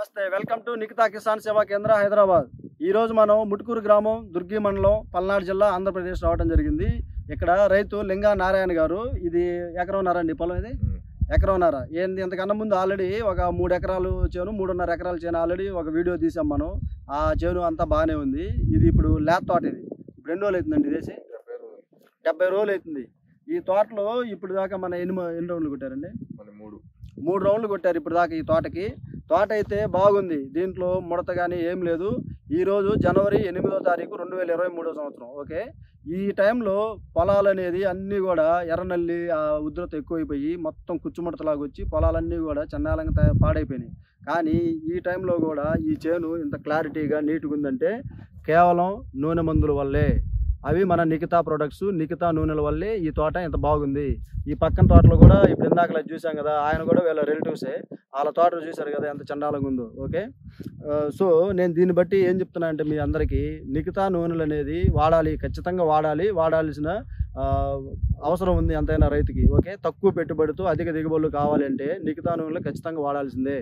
నమస్తే, welcome to Nikhita Kisan సేవా కేంద్ర హైదరాబాద్. ఈరోజు మనం ముటుకూరు గ్రామం, దుర్గి మండలం, పల్నాడు జిల్లా, ఆంధ్రప్రదేశ్ రావడం జరిగింది. ఇక్కడ రైతు లింగా నారాయణ గారు. ఇది ఎకరంన్నర అండి పొలం. ఇది ఎకరంన్నర. ఏంది ఇంతకన్నా ముందు ఆల్రెడీ ఒక 3 ఎకరాలు చేను, 3.5 ఎకరాల చేను ఆల్రెడీ ఒక వీడియో తీసాం మనం. ఆ చేను అంతా బాగానే ఉంది. ఇది ఇప్పుడు లేత తోట. ఇది ఇప్పుడు ఎన్ని రోజులు అవుతుందండి ఇదేసి? 70 రోజులు అవుతుంది. ఈ తోటలో ఇప్పుడు దాకా మన ఎన్ని రౌండ్లు కొట్టారండి? 3 రౌండ్లు కొట్టారు ఇప్పుడు దాకా ఈ తోటకి. తోట అయితే బాగుంది, దీంట్లో ముడత కానీ ఏం లేదు. ఈరోజు జనవరి 8వ తారీఖు 2023 సంవత్సరం. ఓకే, ఈ టైంలో పొలాలు అనేది అన్నీ కూడా ఎర్రనల్లి ఉధృత ఎక్కువైపోయి మొత్తం కుచ్చుముడతలాగా వచ్చి పొలాలన్నీ కూడా చండాలంగా పాడైపోయినాయి. కానీ ఈ టైంలో కూడా ఈ చేను ఇంత క్లారిటీగా నీట్గా ఉందంటే కేవలం నూనె మందుల వల్లే. అవి మన నిఖితా ప్రొడక్ట్స్, నిఖితా నూనెల వల్లే ఈ తోట ఇంత బాగుంది. ఈ పక్కన తోటలో కూడా ఇప్పుడు ఇందాకలా చూసాం కదా, ఆయన కూడా వీళ్ళ రిలేటివ్సే. వాళ్ళ తోటలు చూశారు కదా ఎంత చండాలంగా ఉందో. ఓకే, సో నేను దీన్ని బట్టి ఏం చెప్తున్నా అంటే మీ అందరికీ నిఖితా నూనెలు అనేది వాడాలి, ఖచ్చితంగా వాడాలి. వాడాల్సిన అవసరం ఉంది ఎంతైనా రైతుకి. ఓకే, తక్కువ పెట్టుబడితో అధిక దిగుబడులు కావాలి అంటే నిఖితా నూనెలు ఖచ్చితంగా వాడాల్సిందే.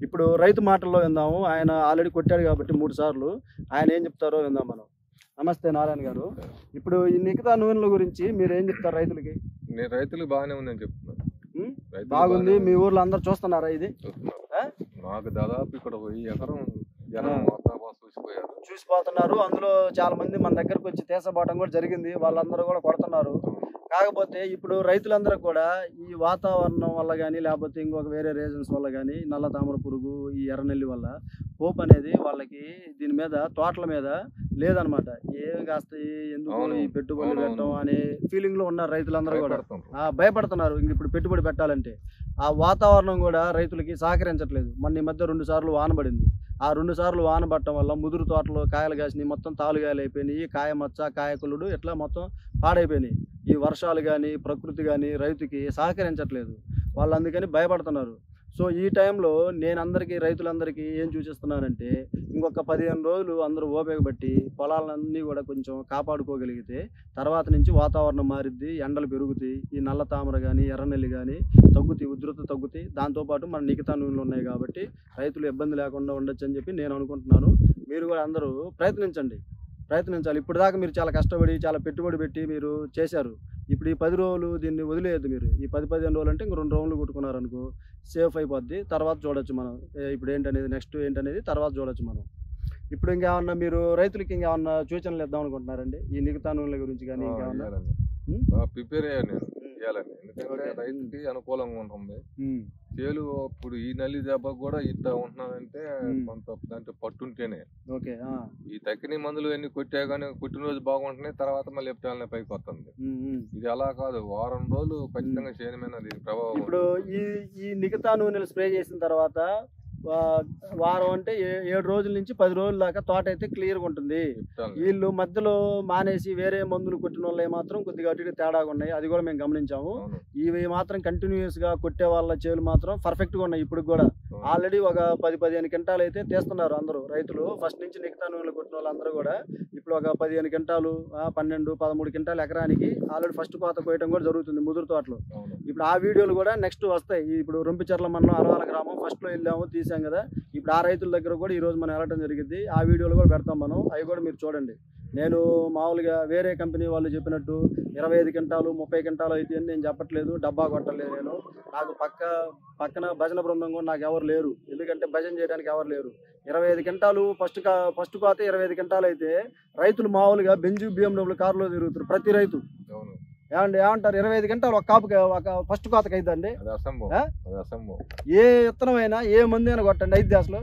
ఇప్పుడు రైతు మాటల్లో విందాము. ఆయన ఆల్రెడీ కొట్టాడు కాబట్టి 3 సార్లు. ఆయన ఏం చెప్తారో విందాం మనం. నమస్తే నారాయణ గారు. ఇప్పుడు ఈ నిఖితా నూనెల గురించి మీరు ఏం చెప్తారు రైతులకి? నేను రైతులకు బాగానే ఉందని చెప్తున్నాను. బాగుంది. మీ ఊర్లో అందరు చూస్తున్నారా ఇది? మాకు దాదాపు ఇక్కడ 1000 ఎకరం జనం చూసిపోతున్నారు. అందులో చాలా మంది మన దగ్గరకు వచ్చి తీసపోవడం కూడా జరిగింది. వాళ్ళందరూ కూడా కొడుతున్నారు. కాకపోతే ఇప్పుడు రైతులందరూ కూడా ఈ వాతావరణం వల్ల కానీ లేకపోతే ఇంకొక వేరే రీజన్స్ వల్ల కానీ నల్ల తామర పురుగు, ఈ ఎర్రనెల్లి వల్ల హోప్ అనేది వాళ్ళకి దీని మీద తోటల మీద లేదనమాట. ఏం కాస్త ఎందుకు ఈ పెట్టుబడి పెట్టడం అనే ఫీలింగ్ లో ఉన్నారు రైతులందరూ కూడా. భయపడుతున్నారు ఇంక ఇప్పుడు పెట్టుబడి పెట్టాలంటే. ఆ వాతావరణం కూడా రైతులకి సహకరించట్లేదు. మొన్న ఈ మధ్య 2 సార్లు వాన పడింది. ఆ 2 సార్లు వాన పడటం వల్ల ముదురు తోటలో కాయలు కాసినాయి, మొత్తం తాలుగాయలు అయిపోయినాయి. కాయ మచ్చ, కాయకులుడు ఇట్లా మొత్తం పాడైపోయినాయి. ఈ వర్షాలు కానీ ప్రకృతి కానీ రైతుకి సహకరించట్లేదు. వాళ్ళు అందుకని భయపడుతున్నారు. సో ఈ టైంలో నేను అందరికీ రైతులందరికీ ఏం సూచిస్తున్నానంటే ఇంకొక 15 రోజులు అందరూ ఓపిక బట్టి పొలాలన్నీ కూడా కొంచెం కాపాడుకోగలిగితే తర్వాత నుంచి వాతావరణం మారిద్ది, ఎండలు పెరుగుతాయి. ఈ నల్ల తామర కానీ ఎర్రనెల్లి కానీ తగ్గుతాయి, ఉధృత తగ్గుతాయి. దాంతోపాటు మన నిఖితా నూనెలు ఉన్నాయి కాబట్టి రైతులు ఇబ్బంది లేకుండా ఉండొచ్చు అని చెప్పి నేను అనుకుంటున్నాను. మీరు కూడా అందరూ ప్రయత్నించాలి. ఇప్పుడు దాకా మీరు చాలా కష్టపడి చాలా పెట్టుబడి పెట్టి మీరు చేశారు. ఇప్పుడు ఈ 10 రోజులు దీన్ని వదిలేయద్దు. మీరు ఈ 10-15 రోజులు అంటే ఇంక 2 రౌండ్లు కొట్టుకున్నారు అనుకో, సేఫ్ అయిపోద్ది. తర్వాత చూడొచ్చు మనం ఇప్పుడు ఏంటనేది, నెక్స్ట్ ఏంటనేది తర్వాత చూడొచ్చు మనం. ఇప్పుడు ఇంకేమన్నా మీరు రైతులకి ఇంకేమన్నా సూచనలు ఇద్దాం అనుకుంటున్నారండి ఈ నిఖితా నూనెల గురించి కానీ ఇంకేమన్నా? ప్రిపేర్ అయ్యాను నేను ఇవ్వాలని. ఎందుకంటే రైతుకి అనుకూలంగా ఉంటుంది. చేలు ఇప్పుడు ఈ నల్లి దెబ్బకు కూడా ఇట్లా ఉంటున్నానంటే కొంత దాంట్లో పట్టుంటేనే. ఓకే, ఈ తక్కిన మందులు అన్ని కొట్టా కానీ కొట్టిన రోజు బాగుంటున్నాయి, తర్వాత మళ్ళీ ఎప్పుడు పైకి వస్తుంది. ఇది అలా కాదు, వారం రోజులు ఖచ్చితంగా చేను మీద దీని ప్రభావం. ఇప్పుడు ఈ నిఖితా నూనెలు స్ప్రే చేసిన తర్వాత వారం అంటే 7 రోజుల నుంచి 10 రోజుల దాకా తోట అయితే క్లియర్గా ఉంటుంది. వీళ్ళు మధ్యలో మానేసి వేరే మందులు కొట్టిన వాళ్ళే మాత్రం కొద్దిగా అటు తేడాగా ఉన్నాయి. అది కూడా మేము గమనించాము. ఇవి మాత్రం కంటిన్యూస్ గా కొట్టే వాళ్ళ చేలు మాత్రం పర్ఫెక్ట్ గా ఉన్నాయి. ఇప్పుడు కూడా ఆల్రెడీ ఒక 10-15 క్వింటాలు అయితే తీస్తున్నారు అందరూ రైతులు. ఫస్ట్ నుంచి నిఖితా నూనెలు కొట్టిన వాళ్ళందరూ కూడా ఇప్పుడు ఒక 15 క్వింటాలు, 12-13 క్వింటాలు ఎకరానికి ఆల్రెడీ ఫస్ట్ కోత కోయటం కూడా జరుగుతుంది ముదురు తోటలో. ఇప్పుడు ఆ వీడియోలు కూడా నెక్స్ట్ వస్తాయి. ఇప్పుడు రొంపిచెర్ల మండలం అరవాల గ్రామం ఫస్ట్ లో వెళ్ళాము, తీసాం కదా. ఇప్పుడు ఆ రైతుల దగ్గర కూడా ఈ రోజు మనం వెళ్ళడం జరిగింది. ఆ వీడియోలు కూడా పెడతాం మనం, అవి కూడా మీరు చూడండి. నేను మామూలుగా వేరే కంపెనీ వాళ్ళు చెప్పినట్టు 25 క్వింటాలు 30 క్వింటాలు అయితే అని నేను చెప్పట్లేదు, డబ్బా కొట్టలేదు. నేను నాకు పక్కన భజన బృందం కూడా నాకు ఎవరు లేరు, ఎందుకంటే భజన చేయడానికి ఎవరు లేరు. 25 క్వింటాలు ఫస్ట్ కోత 25 క్వింటాలు అయితే రైతులు మామూలుగా బెంజు BMW కారులో తిరుగుతారు ప్రతి రైతు. ఏమంటారు 25 గంటలు ఒక కాపుకి ఒక ఫస్ట్ కోతకి అయిద్దండి. ఏ విత్తనమైనా ఏ మందు అయినా కొట్టండి అయిద్ది అసలు.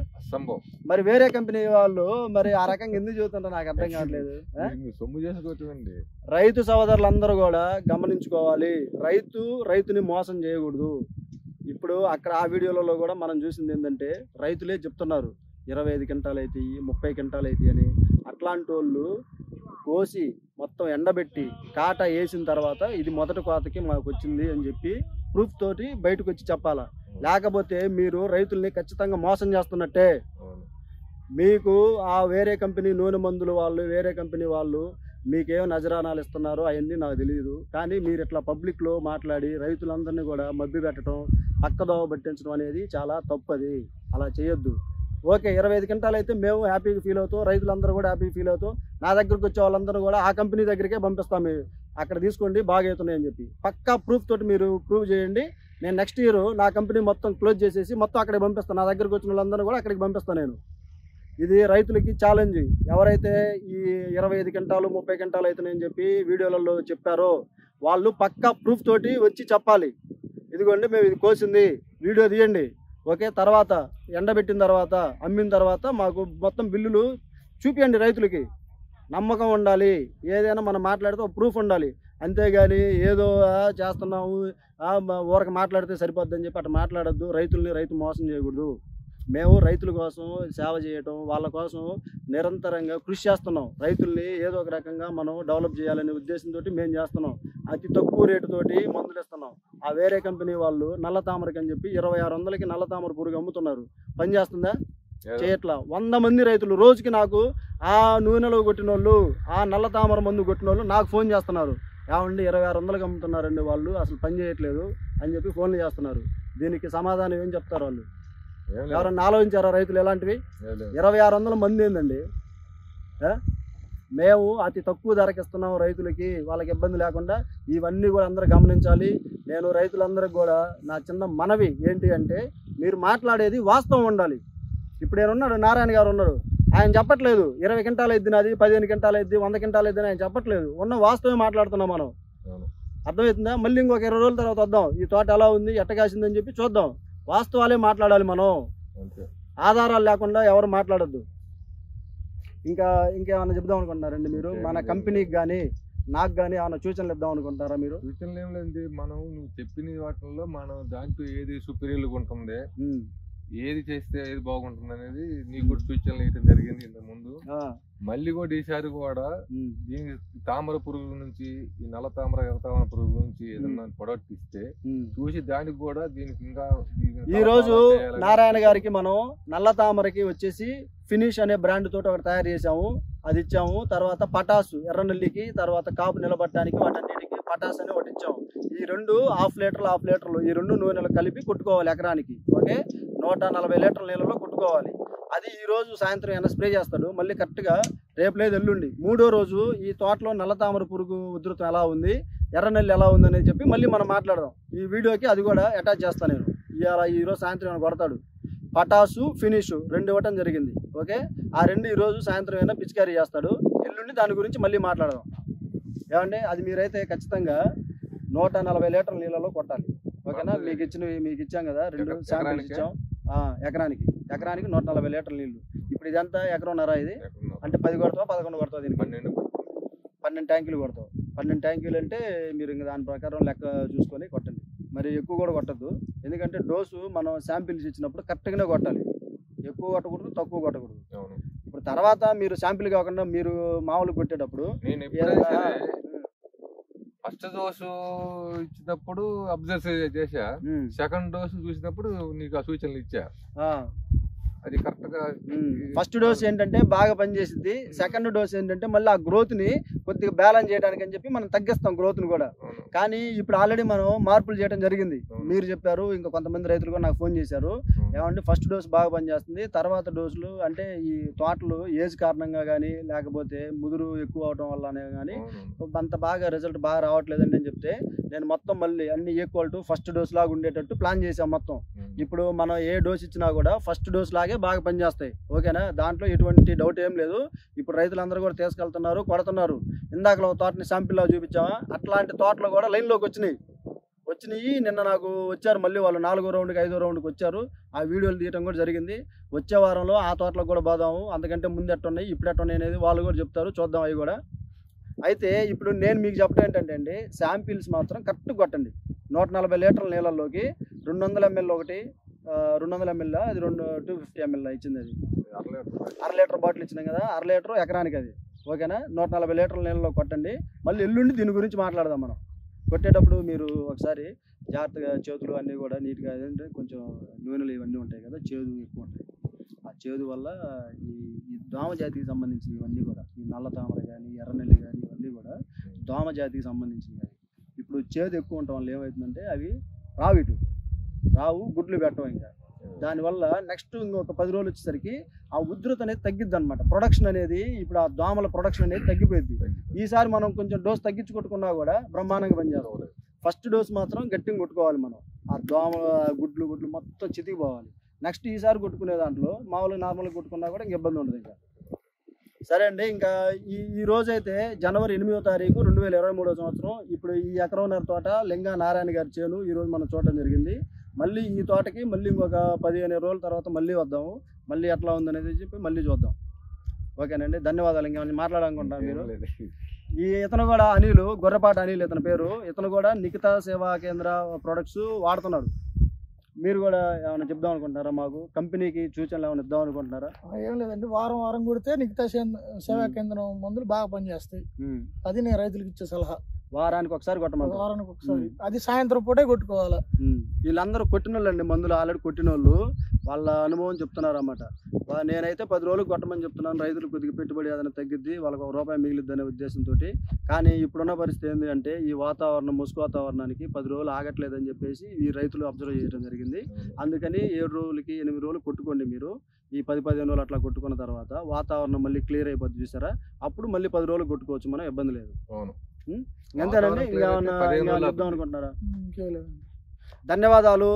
మరి వేరే కంపెనీ వాళ్ళు మరి ఆ రకంగా ఎందుకు చూస్తుంటారో నాకు అర్థం కావట్లేదు. రైతు సోదరులందరూ కూడా గమనించుకోవాలి, రైతుని మోసం చేయకూడదు. ఇప్పుడు అక్కడ ఆ వీడియోలలో కూడా మనం చూసింది ఏంటంటే రైతులే చెప్తున్నారు 25 క్వింటాలు అవుతాయి 30 క్వింటాలు అవుతాయి అని. అట్లాంటి వాళ్ళు కోసి మొత్తం ఎండబెట్టి కాట వేసిన తర్వాత ఇది మొదటి కోతకి మాకు వచ్చింది అని చెప్పి ప్రూఫ్ తోటి బయటకు వచ్చి చెప్పాలా. లేకపోతే మీరు రైతుల్ని ఖచ్చితంగా మోసం చేస్తున్నట్టే. మీకు ఆ వేరే కంపెనీ నూనె మందులు వాళ్ళు, వేరే కంపెనీ వాళ్ళు మీకేం నజరానాలు ఇస్తున్నారో అవన్నీ నాకు తెలియదు. కానీ మీరు ఇట్లా పబ్లిక్లో మాట్లాడి రైతులందరినీ కూడా మభ్య పెట్టడం, పక్కదోవ పట్టించడం అనేది చాలా తప్పది. అలా చేయొద్దు. ఓకే 25 క్వింటాలు అయితే మేము హ్యాపీగా ఫీల్ అవుతాం, రైతులందరూ కూడా హ్యాపీగా ఫీల్ అవుతాం. నా దగ్గరకు వచ్చే వాళ్ళందరూ కూడా ఆ కంపెనీ దగ్గరికే పంపిస్తాం, మీరు అక్కడ తీసుకోండి బాగా అవుతున్నాయి అని చెప్పి పక్కా ప్రూఫ్ తోటి మీరు ప్రూవ్ చేయండి. నేను నెక్స్ట్ ఇయర్ నా కంపెనీ మొత్తం క్లోజ్ చేసేసి మొత్తం అక్కడికి పంపిస్తాను, నా దగ్గరకు వచ్చిన వాళ్ళందరూ కూడా అక్కడికి పంపిస్తాను నేను. ఇది రైతులకి ఛాలెంజ్. ఎవరైతే ఈ 25 క్వింటాలు 30 క్వింటాలు అవుతున్నాయని చెప్పి వీడియోలలో చెప్పారో వాళ్ళు పక్కా ప్రూఫ్ తోటి వచ్చి చెప్పాలి, ఇదిగోండి మేము ఇది కోసింది, వీడియో తీయండి. ఓకే, తర్వాత ఎండబెట్టిన తర్వాత అమ్మిన తర్వాత మాకు మొత్తం బిల్లులు చూపించండి. రైతులకి నమ్మకం ఉండాలి, ఏదైనా మనం మాట్లాడితే ప్రూఫ్ ఉండాలి. అంతేగాని ఏదో చేస్తున్నాము ఊరక మాట్లాడితే సరిపోద్ది అని చెప్పి అట్లా మాట్లాడద్దు. రైతు మోసం చేయకూడదు. మేము రైతుల కోసం సేవ చేయటం, వాళ్ళ కోసం నిరంతరంగా కృషి చేస్తున్నాం. రైతుల్ని ఏదో ఒక రకంగా మనం డెవలప్ చేయాలనే ఉద్దేశంతో మేము చేస్తున్నాం. అతి తక్కువ రేటుతోటి మందులు ఇస్తున్నాం. ఆ వేరే కంపెనీ వాళ్ళు నల్ల తామరకి అని చెప్పి 2600కి నల్ల తామర పురుగు అమ్ముతున్నారు. పని చేస్తుందా? చేయట్లా. 100 మంది రైతులు రోజుకి నాకు ఆ నూనెలో కొట్టిన వాళ్ళు, ఆ నల్ల తామర మందు కొట్టిన వాళ్ళు నాకు ఫోన్ చేస్తున్నారు. ఏమండి 2600కి అమ్ముతున్నారండి వాళ్ళు, అసలు పని చేయట్లేదు అని చెప్పి ఫోన్లు చేస్తున్నారు. దీనికి సమాధానం ఏం చెప్తారు వాళ్ళు? ఎవరన్నా ఆలోచించారా రైతులు ఎలాంటివి? 2600 మంది ఏందండి? మేము అతి తక్కువ ధరకి ఇస్తున్నాం రైతులకి, వాళ్ళకి ఇబ్బంది లేకుండా. ఇవన్నీ కూడా అందరూ గమనించాలి. నేను రైతులందరికీ కూడా నా చిన్న మనవి ఏంటి అంటే, మీరు మాట్లాడేది వాస్తవం ఉండాలి. ఇప్పుడు నేనున్నాడు, నారాయణ గారు ఉన్నారు, ఆయన చెప్పట్లేదు 20 క్వింటాలు అయిద్ది నాది, 15 క్వింటాలు అయిద్ది, 100 క్వింటాలు అయిద్ది అని ఆయన చెప్పట్లేదు. ఉన్న వాస్తవమే మాట్లాడుతున్నాం మనం. అర్థమవుతుందా? మళ్ళీ ఇంకొక 20 రోజుల తర్వాత వద్దాం, ఈ తోట ఎలా ఉంది, ఎట్ట కాసిందని చెప్పి చూద్దాం. వాస్తవాలే మాట్లాడాలి మనం, ఆధారాలు లేకుండా ఎవరు మాట్లాడద్దు. ఇంకేమన్నా చెప్దాం అనుకుంటున్నారండి మీరు? మన కంపెనీకి కానీ నాకు కానీ ఏమైనా సూచనలు ఇద్దాం అనుకుంటారా మీరు? సూచనలు ఏం లేదు, మనం నువ్వు చెప్పిన వాటిల్లో మనం దాంట్లో ఏది సుపీరియర్గా ఉంటుంది, ఏది చేస్తే ఏది బాగుంటుంది అనేది నీకు కూడా సూచనలు ఇవ్వడం జరిగింది ఇంతకు ముందు. మళ్ళీ కూడా ఈసారి కూడా దీని తామర పురుగు నుంచి, ఈ నల్ల తామర ఎర్ర తామర పురుగు నుంచి ఏదన్నా ప్రొడక్ట్ ఇస్తే చూసి దానికి కూడా దీనికి ఇంకా ఈ రోజు నారాయణ గారికి మనం నల్ల తామరకి వచ్చేసి ఫినిష్ అనే బ్రాండ్ తోటి ఒకటి తయారు చేసాము, అది ఇచ్చాము. తర్వాత పటాసు ఎర్రనల్లికి, తర్వాత కాపు నిలబట్టడానికి వాటన్నిటికి పటాస్ అని ఒకటి ఇచ్చాము. ఈ రెండు హాఫ్ లీటర్లు ఈ రెండు నూనెలు కలిపి కొట్టుకోవాలి ఎకరానికి. ఓకే, 140 లీటర్ల నీళ్ళలో కొట్టుకోవాలి. అది ఈ రోజు సాయంత్రం ఏమైనా స్ప్రే చేస్తాడు. మళ్ళీ కరెక్ట్గా రేపు లేదు ఎల్లుండి 3వ రోజు ఈ తోటలో నల్ల తామర పురుగు ఉధృతం ఎలా ఉంది, ఎర్రనల్లి ఎలా ఉంది అనేది చెప్పి మళ్ళీ మనం మాట్లాడదాం. ఈ వీడియోకి అది కూడా అటాచ్ చేస్తాను నేను. ఈరోజు సాయంత్రం ఏమైనా కొడతాడు. పటాసు ఫినిష్ 2 ఇవ్వటం జరిగింది. ఓకే, ఆ 2 ఈరోజు సాయంత్రం అయినా పిచికారీ చేస్తాడు. ఎల్లుండి దాని గురించి మళ్ళీ మాట్లాడదాం. ఏమండి, అది మీరైతే ఖచ్చితంగా 140 లీటర్ల నీళ్ళలో కొట్టాలి. ఓకేనా? మీకు ఇచ్చాం కదా, 2 శాంపిల్స్ ఇచ్చాం. ఎకరానికి 140 లీటర్ల నీళ్ళు. ఇప్పుడు ఇదంతా ఎకరన్నర, ఇది అంటే 10 కొడతావా 11 కొడతావు? దీనికి 12 ట్యాంకులు కొడతావు. 12 ట్యాంకులు అంటే మీరు ఇంకా దాని ప్రకారం లెక్క చూసుకొని కొట్టండి. మరి ఎక్కువ కూడా కొట్టద్దు, ఎందుకంటే డోసు మనం శాంపిల్స్ ఇచ్చినప్పుడు కరెక్ట్గానే కొట్టాలి. ఎక్కువ కొట్టకూడదు, తక్కువ కొట్టకూడదు. ఇప్పుడు తర్వాత మీరు శాంపిల్ కాకుండా మీరు మామూలు కొట్టేటప్పుడు ఫస్ట్ డోసు ఇచ్చినప్పుడు అబ్జర్వ్ చేసా, సెకండ్ డోసు చూసినప్పుడు నీకు ఆ సూచనలు ఇచ్చా. అది కరెక్ట్ గా ఫస్ట్ డోస్ ఏంటంటే బాగా పనిచేసింది, సెకండ్ డోస్ ఏంటంటే మళ్ళీ ఆ గ్రోత్ ని కొద్దిగా బ్యాలెన్స్ చేయడానికి అని చెప్పి మనం తగ్గిస్తాం గ్రోత్ ని కూడా. కానీ ఇప్పుడు ఆల్రెడీ మనం మార్పులు చేయడం జరిగింది. మీరు చెప్పారు, ఇంకా కొంతమంది రైతులు కూడా నాకు ఫోన్ చేశారు, ఏమంటే ఫస్ట్ డోస్ బాగా పనిచేస్తుంది, తర్వాత డోసులు అంటే ఈ తోటలు ఏజ్ కారణంగా కానీ లేకపోతే ముదురు ఎక్కువ అవడం వల్లనే కానీ అంత బాగా రిజల్ట్ బాగా రావట్లేదండి అని చెప్తే, నేను మొత్తం మళ్ళీ అన్ని ఈక్వల్ టు ఫస్ట్ డోస్ లాగా ఉండేటట్టు ప్లాన్ చేసాం మొత్తం. ఇప్పుడు మనం ఏ డోస్ ఇచ్చినా కూడా ఫస్ట్ డోస్ లాగే బాగా పనిచేస్తాయి. ఓకేనా? దాంట్లో ఎటువంటి డౌట్ ఏం లేదు. ఇప్పుడు రైతులందరూ కూడా తీసుకెళ్తున్నారు, కొడుతున్నారు. ఇందాకలో తోటని శాంపిల్ లా చూపించామా, అట్లాంటి తోటలు కూడా లైన్లోకి వచ్చినాయి. నిన్న నాకు వచ్చారు, మళ్ళీ వాళ్ళు 4వ రౌండ్కి 5వ రౌండ్కి వచ్చారు. ఆ వీడియోలు తీయడం కూడా జరిగింది. వచ్చే వారంలో ఆ తోటలకు కూడా పోదాము, అంతకంటే ముందు ఎట్టున్నాయి ఇప్పుడు ఎట్టున్నాయి అనేది వాళ్ళు కూడా చెప్తారు, చూద్దాం అవి కూడా. అయితే ఇప్పుడు నేను మీకు చెప్పడం ఏంటంటే అండి, శాంపిల్స్ మాత్రం కరెక్ట్ కొట్టండి. 140 లీటర్ల నీళ్ళల్లోకి 200 ml ఒకటి, 200 ml అది 250 ml ఇచ్చింది. అది 1/2 లీటర్ బాటిల్ ఇచ్చినాం కదా, 1/2 లీటర్ ఎకరానికి అది. ఓకేనా? 140 లీటర్ల నీళ్ళలో కొట్టండి. మళ్ళీ ఎల్లుండి దీని గురించి మాట్లాడదాం మనం. కొట్టేటప్పుడు మీరు ఒకసారి జాగ్రత్తగా చేతులు అన్నీ కూడా నీట్గా, అదంటే కొంచెం నూనెలు ఇవన్నీ ఉంటాయి కదా, చేదు ఎక్కువ ఉంటాయి. ఆ చేదు వల్ల ఈ దోమ జాతికి సంబంధించినవి ఇవన్నీ కూడా, ఈ నల్ల తామర కానీ ఎర్రనెల్లి కానీ ఇవన్నీ కూడా దోమ జాతికి సంబంధించినవి. ఇప్పుడు చేదు ఎక్కువ ఉండటం వల్ల ఏమవుతుందంటే అవి రావు గుడ్లు పెట్టవు. ఇంకా దానివల్ల నెక్స్ట్ ఇంకొక 10 రోజులు వచ్చేసరికి ఆ ఉధృతి అనేది తగ్గిద్ది అనమాట. ప్రొడక్షన్ అనేది ఇప్పుడు ఆ దోమల ప్రొడక్షన్ అనేది తగ్గిపోయింది. ఈసారి మనం కొంచెం డోస్ తగ్గించి కొట్టుకున్నా కూడా బ్రహ్మాండంగా పనిచేస్తాం. ఫస్ట్ డోస్ మాత్రం గట్టిగా కొట్టుకోవాలి మనం. ఆ దోమల గుడ్లు మొత్తం చితికిపోవాలి. నెక్స్ట్ ఈసారి కొట్టుకునే దాంట్లో మామూలుగా నార్మల్గా కొట్టుకున్నా కూడా ఇంక ఇబ్బంది ఉండదు. ఇంకా సరే అండి. ఇంకా ఈ రోజు అయితే జనవరి 8వ తారీఖు 2023 సంవత్సరం. ఇప్పుడు ఈ ఎకరంన్నర తోట లింగా నారాయణ గారి చేను ఈరోజు మనం చూడటం జరిగింది. మళ్ళీ ఈ తోటకి మళ్ళీ ఇంకొక 15 రోజుల తర్వాత మళ్ళీ వద్దాము. మళ్ళీ ఎట్లా ఉందనేది చెప్పి మళ్ళీ చూద్దాం. ఓకేనండి, ధన్యవాదాలు. ఇంకేమైనా మాట్లాడాలనుకుంటారు మీరు? ఇతను కూడా అనిల్, గొర్రెపాటి అనిల్ ఇతని పేరు. ఇతను కూడా నిఖితా సేవా కేంద్ర ప్రొడక్ట్స్ వాడుతున్నాడు. మీరు కూడా ఏమైనా చెప్దాం అనుకుంటున్నారా? మాకు కంపెనీకి సూచనలు ఏమైనా ఇద్దాం అనుకుంటున్నారా? ఏం లేదండి, వారం కొడితే నిఖితా సేవా కేంద్రం మందులు బాగా పనిచేస్తాయి. అది నేను రైతులకు ఇచ్చే సలహా. వారానికి ఒకసారి కొట్టమంటారు? వారానికి ఒకసారి, అది సాయంత్రం పూటే కొట్టుకోవాలి. వీళ్ళందరూ కొట్టిన వాళ్ళు అండి, మందులు ఆల్రెడీ కొట్టిన వాళ్ళు. వాళ్ళ అనుభవం చెప్తున్నారు అన్నమాట. నేనైతే 10 రోజులు కొట్టమని చెప్తున్నాను. రైతులు కొద్దిగా పెట్టుబడి ఏదైనా తగ్గిద్ది, వాళ్ళకి ₹1 మిగిలిద్ది అనే ఉద్దేశంతో. కానీ ఇప్పుడున్న పరిస్థితి ఏంటి అంటే ఈ వాతావరణం, ముసుగు వాతావరణానికి 10 రోజులు ఆగట్లేదని చెప్పేసి ఈ రైతులు అబ్జర్వ్ చేయడం జరిగింది. అందుకని 7 రోజులకి 8 రోజులు కొట్టుకోండి మీరు. ఈ 10-15 రోజులు అట్లా కొట్టుకున్న తర్వాత వాతావరణం మళ్ళీ క్లియర్ అయిపోద్ది చూసారా, అప్పుడు మళ్ళీ 10 రోజులు కొట్టుకోవచ్చు మనం, ఇబ్బంది లేదు. అంతేనండి. ఇంకా చెప్దాం అనుకుంటున్నారా? ఇంకేం లేదండి. ధన్యవాదాలు.